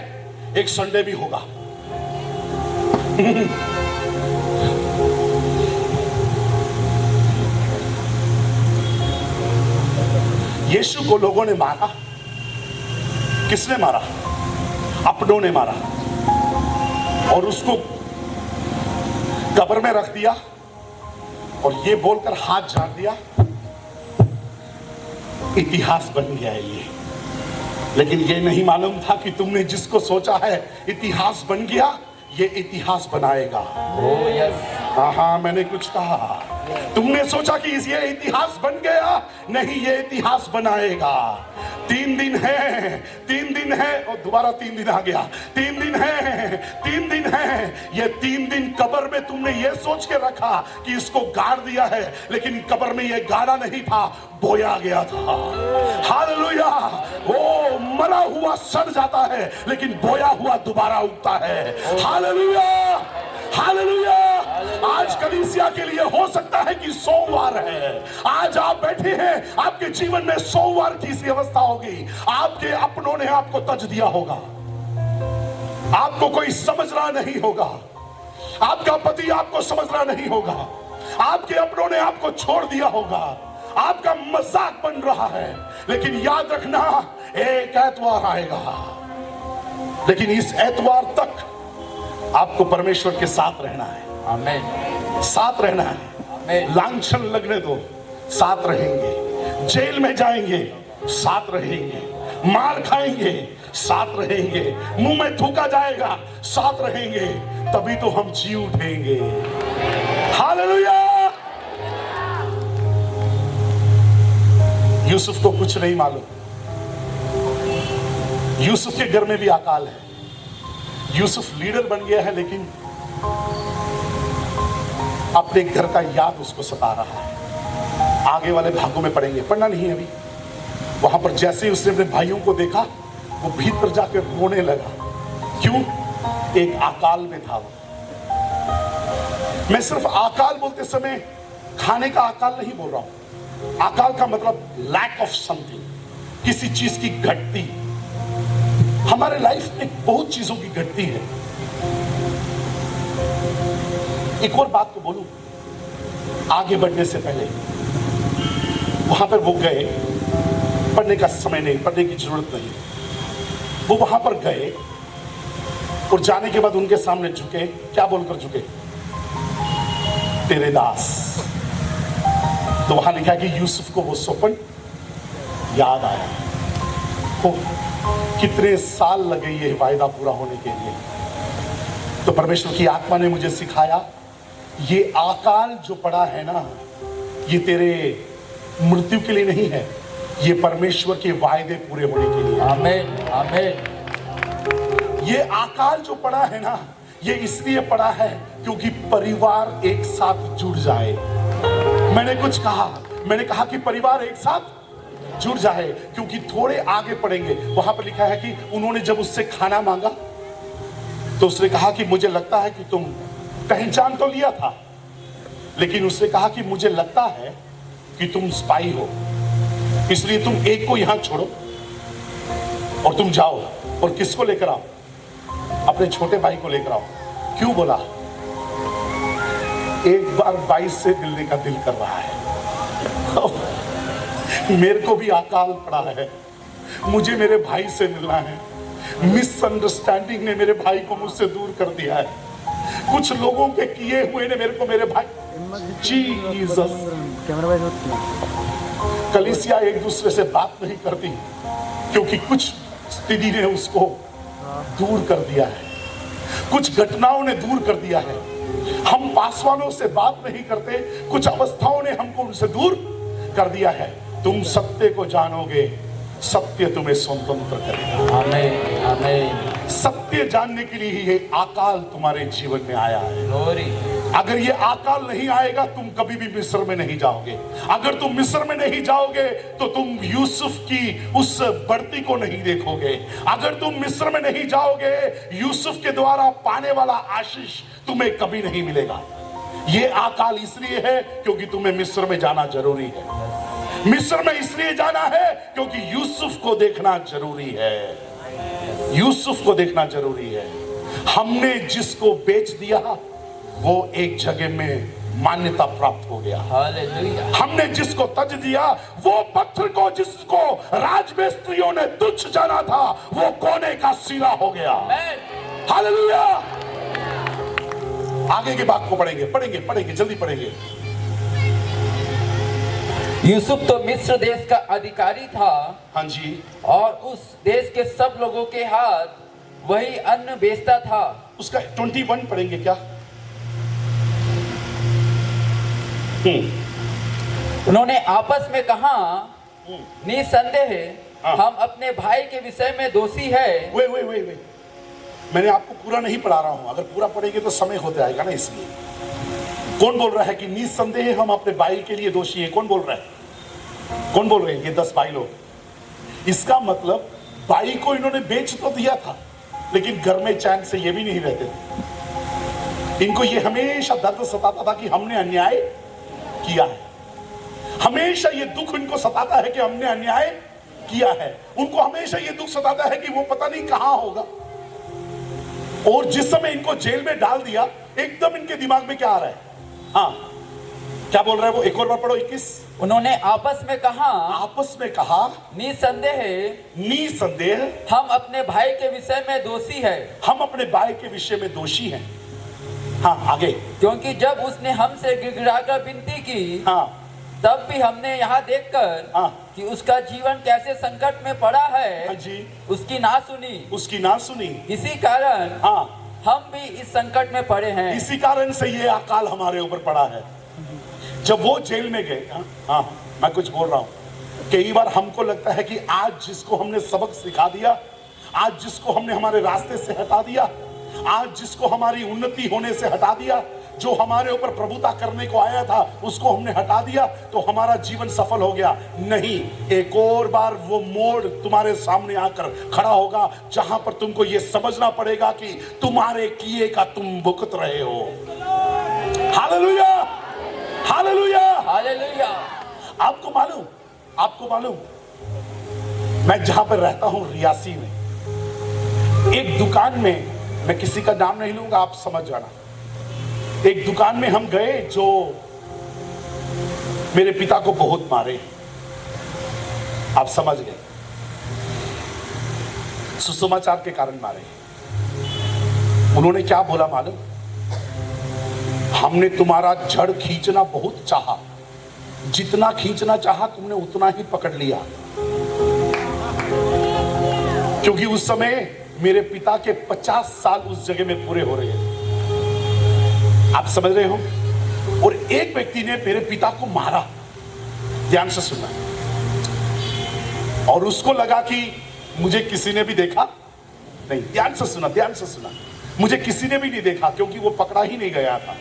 एक संडे भी होगा। यीशु को लोगों ने मारा। किसने मारा? अपनों ने मारा और उसको कब्र में रख दिया और ये बोलकर हाथ झाड़ दिया, इतिहास बन गया है ये। लेकिन ये नहीं मालूम था कि तुमने जिसको सोचा है इतिहास बन गया, ये इतिहास बनाएगा। Oh yes. हाँ, मैंने कुछ कहा। तुमने सोचा कि ये इतिहास बन गया, नहीं, ये इतिहास बनाएगा। 3 दिन है, 3 दिन है, और दोबारा 3 दिन आ गया। 3 दिन है, 3 दिन है। ये 3 दिन कब्र में तुमने ये सोच के रखा कि इसको गाड़ दिया है, लेकिन कब्र में ये गाड़ा नहीं था, बोया गया था। हालेलुया। वो मरा हुआ सड़ जाता है, लेकिन बोया हुआ दोबारा उगता है। Hallelujah, hallelujah. आज कलीसिया के लिए हो सकता है कि सोमवार है, आज आप बैठे हैं, आपके जीवन में सोमवार की सी अवस्था होगी। आपके अपनों ने आपको तज दिया होगा, आपको कोई समझ रहा नहीं होगा, आपका पति आपको समझ रहा नहीं होगा, आपके अपनों ने आपको छोड़ दिया होगा, आपका मजाक बन रहा है। लेकिन याद रखना, एक एतवार आएगा, लेकिन इस एतवार तक आपको परमेश्वर के साथ रहना है। आमीन। साथ रहना है। आमीन। लांछन लगने दो, साथ रहेंगे। जेल में जाएंगे, साथ रहेंगे। मार खाएंगे, साथ रहेंगे। मुंह में थूका जाएगा, साथ रहेंगे। तभी तो हम जी उठेंगे। हालेलुया। यूसुफ को कुछ नहीं मालूम, यूसुफ के घर में भी अकाल है। यूसुफ लीडर बन गया है, लेकिन अपने घर का याद उसको सता रहा है। आगे वाले भागों में पढ़ेंगे, पढ़ना नहीं है अभी। वहां पर जैसे ही उसने अपने भाइयों को देखा, वो भीतर जाकर रोने लगा। क्यों? एक अकाल में था वो। मैं सिर्फ अकाल बोलते समय खाने का अकाल नहीं बोल रहा हूं। अकाल का मतलब लैक ऑफ समथिंग, किसी चीज की घटती। हमारे लाइफ में बहुत चीजों की घटती है। एक और बात को बोलूं, आगे बढ़ने से पहले वहां पर वो गए, पढ़ने का समय नहीं, पढ़ने की जरूरत नहीं। वो वहां पर गए और जाने के बाद उनके सामने झुके। क्या बोलकर झुके? तेरे दास। तो वहां लिखा कि यूसुफ को वो स्वप्न याद आया। हो कितने साल लगे ये वायदा पूरा होने के लिए। तो परमेश्वर की आत्मा ने मुझे सिखाया, ये अकाल जो पड़ा है ना, ये तेरे मृत्यु के लिए नहीं है, ये परमेश्वर के वायदे पूरे होने के लिए। आमीन। आमीन। ये अकाल जो पड़ा है ना, ये इसलिए पड़ा है क्योंकि परिवार एक साथ जुड़ जाए। मैंने कुछ कहा, मैंने कहा कि परिवार एक साथ जुड़ जाए, क्योंकि थोड़े आगे पढ़ेंगे, वहां पर लिखा है कि उन्होंने जब उससे खाना मांगा तो उसने कहा कि मुझे लगता है कि तुम पहचान तो लिया था, लेकिन उसने कहा कि मुझे लगता है कि तुम स्पाई हो, इसलिए तुम एक को यहां छोड़ो और तुम जाओ और किसको लेकर आओ? अपने छोटे भाई को लेकर आओ। क्यों बोला? एक बार 22 से मिलने का दिल कर रहा है। मेरे को भी अकाल पड़ा है, मुझे मेरे भाई से मिलना है। मिसअंडरस्टैंडिंग ने मेरे भाई को मुझसे दूर कर दिया है। कुछ लोगों के किए हुए ने मेरे को मेरे भाई, जीसस, कलीसिया एक दूसरे से बात नहीं करती क्योंकि कुछ स्थिति ने उसको दूर कर दिया है, कुछ घटनाओं ने दूर कर दिया है। हम पासवानों से बात नहीं करते, कुछ अवस्थाओं ने हमको उनसे दूर कर दिया है। तुम सत्य को जानोगे, सत्य तुम्हें स्वतंत्र करेगा। आमीन। आमीन। सत्य जानने के लिए ही ये अकाल तुम्हारे जीवन में आया है। ग्लोरी। अगर ये अकाल नहीं आएगा, तुम कभी भी मिस्र में नहीं जाओगे। अगर तुम मिस्र में नहीं जाओगे तो तुम यूसुफ की उस बढ़ती को नहीं देखोगे। अगर तुम मिस्र में नहीं जाओगे, यूसुफ के द्वारा पाने वाला आशीष तुम्हें कभी नहीं मिलेगा। ये अकाल इसलिए है क्योंकि तुम्हें मिस्र में जाना जरूरी है। मिस्र में इसलिए जाना है क्योंकि यूसुफ को देखना जरूरी है। यूसुफ को देखना जरूरी है। हमने जिसको बेच दिया वो एक जगह में मान्यता प्राप्त हो गया। हालेलुया। हमने जिसको तज दिया, वो पत्थर को जिसको राजमिस्त्रियों ने तुच्छ जाना था, वो कोने का सिरा हो गया। हालेलुया। आगे की बात को पढ़ेंगे, जल्दी पढ़ेंगे। यूसुफ तो मिस्र देश का अधिकारी था हाँ जी। और उस देश के सब लोगों के हाथ वही अन्न बेचता था। उसका 21 पढ़ेंगे क्या? उन्होंने आपस में कहा, निसंदेह हाँ। हम अपने भाई के विषय में दोषी है। वे मैंने आपको पूरा नहीं पढ़ा रहा हूं, अगर पूरा पढ़ेंगे तो समय हो जाएगा ना, इसलिए। कौन बोल रहा है कि निसंदेह हम अपने भाई के लिए दोषी है? कौन बोल रहा है? कौन बोल रहे हैं? ये 10 भाई लोग। इसका मतलब भाई को इन्होंने बेच तो दिया था, लेकिन घर में चैन से ये भी नहीं रहते थे। इनको ये हमेशा दर्द सताता था कि हमने अन्याय किया है। हमेशा ये दुख इनको सताता है कि हमने अन्याय किया है। उनको हमेशा ये दुख सताता है कि वो पता नहीं कहां होगा। और जिस समय इनको जेल में डाल दिया, एकदम इनके दिमाग में क्या आ रहा है? हाँ, क्या बोल रहा है वो? एक और बार पढ़ो, 21। उन्होंने आपस में कहा, निसंदेह हम अपने भाई के विषय में दोषी है। हम अपने भाई के विषय में दोषी हैं। हाँ, आगे। क्योंकि जब उसने हमसे गिड़गिड़ाकर विनती की, हाँ, तब भी हमने यहाँ देखकर हाँ, कि उसका जीवन कैसे संकट में पड़ा है, हाँ जी, उसकी ना सुनी। इसी कारण हाँ, हम भी इस संकट में पड़े हैं। इसी कारण से ये अकाल हमारे ऊपर पड़ा है। जब वो जेल में गए, हाँ, मैं कुछ बोल रहा हूँ। कई बार हमको लगता है कि आज जिसको हमने सबक सिखा दिया, आज जिसको हमने हमारे रास्ते से हटा दिया, आज जिसको हमारी उन्नति होने से हटा दिया, जो हमारे ऊपर प्रभुता करने को आया था, उसको हमने हटा दिया तो हमारा जीवन सफल हो गया। नहीं, एक और बार वो मोड़ तुम्हारे सामने आकर खड़ा होगा, जहां पर तुमको ये समझना पड़ेगा कि तुम्हारे किए का तुम भुगत रहे हो। Hallelujah, hallelujah, hallelujah. आपको मालूम, मैं जहां पर रहता हूं रियासी में, एक दुकान में, मैं किसी का नाम नहीं लूंगा, आप समझ जाना। एक दुकान में हम गए जो मेरे पिता को बहुत मारे, आप समझ गए, सुसमाचार के कारण मारे। उन्होंने क्या बोला मालूम? हमने तुम्हारा जड़ खींचना बहुत चाहा, जितना खींचना चाहा तुमने उतना ही पकड़ लिया। क्योंकि उस समय मेरे पिता के 50 साल उस जगह में पूरे हो रहे हैं, आप समझ रहे हो। और एक व्यक्ति ने मेरे पिता को मारा, ध्यान से सुनना, और उसको लगा कि मुझे किसी ने भी देखा नहीं। ध्यान से सुना, मुझे किसी ने भी नहीं देखा, क्योंकि वो पकड़ा ही नहीं गया था।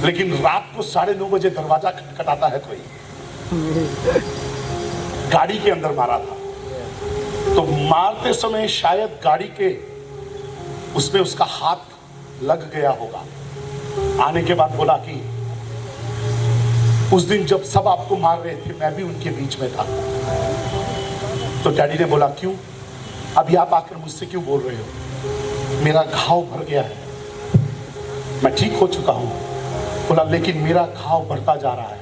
लेकिन रात को 9:30 बजे दरवाजा खटखटाता है कोई, गाड़ी के अंदर मारा था। तो मारते समय शायद गाड़ी के उसमें उसका हाथ लग गया होगा। आने के बाद बोला कि उस दिन जब सब आपको मार रहे थे, मैं भी उनके बीच में था। तो डैडी ने बोला, क्यों अभी आप आकर मुझसे क्यों बोल रहे हो? मेरा घाव भर गया है, मैं ठीक हो चुका हूं। बोला, लेकिन मेरा घाव बढ़ता जा रहा है,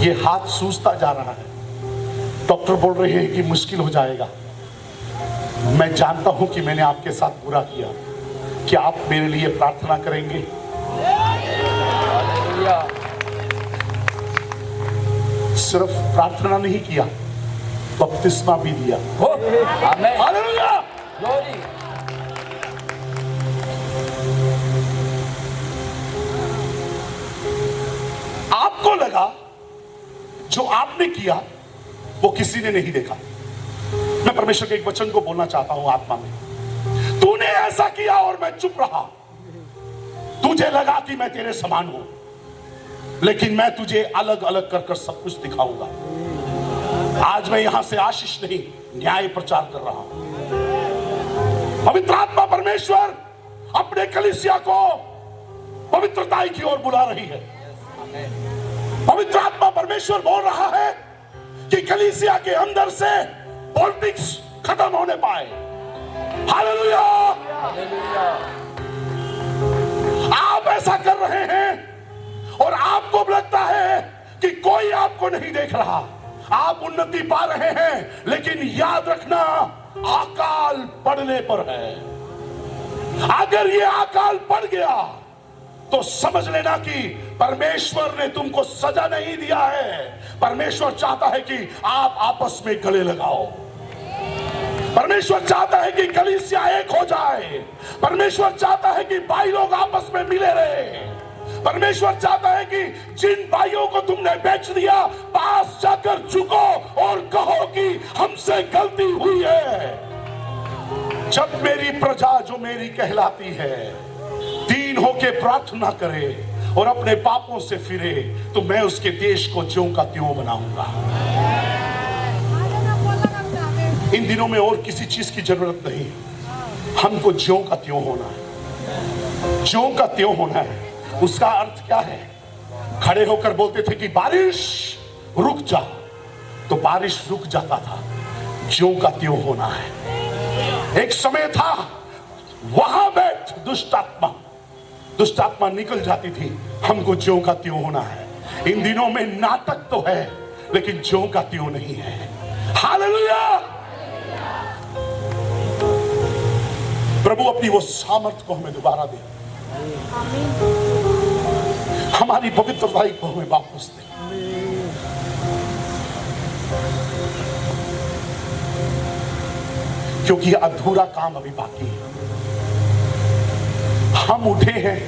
ये हाथ सूजता जा रहा है। डॉक्टर बोल रहे हैं कि मुश्किल हो जाएगा। मैं जानता हूं कि मैंने आपके साथ बुरा किया, क्या आप मेरे लिए प्रार्थना करेंगे? सिर्फ प्रार्थना नहीं किया, बपतिस्मा भी दिया। Hallelujah, glory. आपको लगा जो आपने किया वो किसी ने नहीं देखा। मैं परमेश्वर के एक वचन को बोलना चाहता हूं आत्मा में। तूने ऐसा किया और मैं चुप रहा। तुझे लगा कि मैं तेरे समान हूं, लेकिन मैं तुझे अलग अलग कर कर सब कुछ दिखाऊंगा। आज मैं यहां से आशीष नहीं, न्याय प्रचार कर रहा हूं। पवित्र आत्मा परमेश्वर अपने कलीसिया को पवित्रता की ओर बुला रही है। पवित्र आत्मा परमेश्वर बोल रहा है कि कलीसिया के अंदर से पॉलिटिक्स खत्म होने पाए। Hallelujah, hallelujah. आप ऐसा कर रहे हैं और आपको लगता है कि कोई आपको नहीं देख रहा। आप उन्नति पा रहे हैं, लेकिन याद रखना अकाल पड़ने पर है। अगर ये अकाल पड़ गया तो समझ लेना कि परमेश्वर ने तुमको सजा नहीं दिया है। परमेश्वर चाहता है कि आप आपस में गले लगाओ। परमेश्वर चाहता है कि कलीसिया एक हो जाए। परमेश्वर चाहता है कि भाई लोग आपस में मिले रहे। परमेश्वर चाहता है कि जिन भाइयों को तुमने बेच दिया, पास जाकर झुको और कहो कि हमसे गलती हुई है। जब मेरी प्रजा जो मेरी कहलाती है दीन होके प्रार्थना करे और अपने पापों से फिरे, तो मैं उसके देश को ज्यों का त्यों बनाऊंगा। इन दिनों में और किसी चीज की जरूरत नहीं, हमको ज्यों का त्यों होना है। ज्यों का त्यों होना है। उसका अर्थ क्या है? खड़े होकर बोलते थे कि बारिश रुक जा, तो बारिश रुक जाता था। ज्यों का त्यों होना है। एक समय था वहां बैठ दुष्ट आत्मा निकल जाती थी। हमको ज्यों का त्यों होना है। इन दिनों में नाटक तो है लेकिन ज्यों का त्यों नहीं है। हालेलुया। प्रभु अपनी वो सामर्थ को हमें दोबारा दे, हमारी पवित्रता को हमें वापस दे। क्योंकि अधूरा काम अभी बाकी है। हम उठे हैं,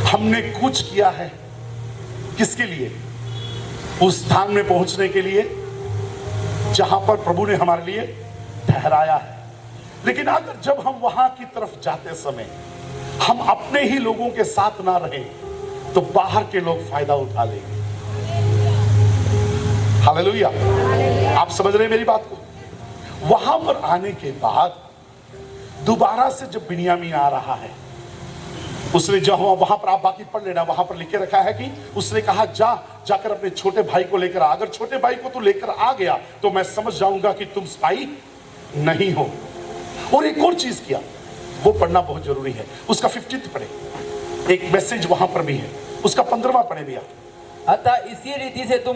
हमने कुछ किया है, किसके लिए? उस स्थान में पहुंचने के लिए जहां पर प्रभु ने हमारे लिए ठहराया है। लेकिन अगर जब हम वहां की तरफ जाते समय हम अपने ही लोगों के साथ ना रहे, तो बाहर के लोग फायदा उठा लेंगे। हालेलुया। आप समझ रहे हैं मेरी बात को? वहां पर आने के बाद दोबारा से जब बिन्यामीन आ रहा है, उसने जहां वहां पर, आप बाकी पढ़ लेना, वहां पर लिखे रखा है कि उसने कहा जाकर अपने छोटे भाई को लेकर आ। अगर छोटे भाई को तू लेकर आ गया तो मैं समझ जाऊंगा कि तुम स्पाई नहीं हो। और एक और चीज किया, वो पढ़ना बहुत जरूरी है। उसका 15 पढ़े, एक मैसेज वहां पर भी है। उसका 15वां पढ़े भैया। अतः इसी रीति से तुम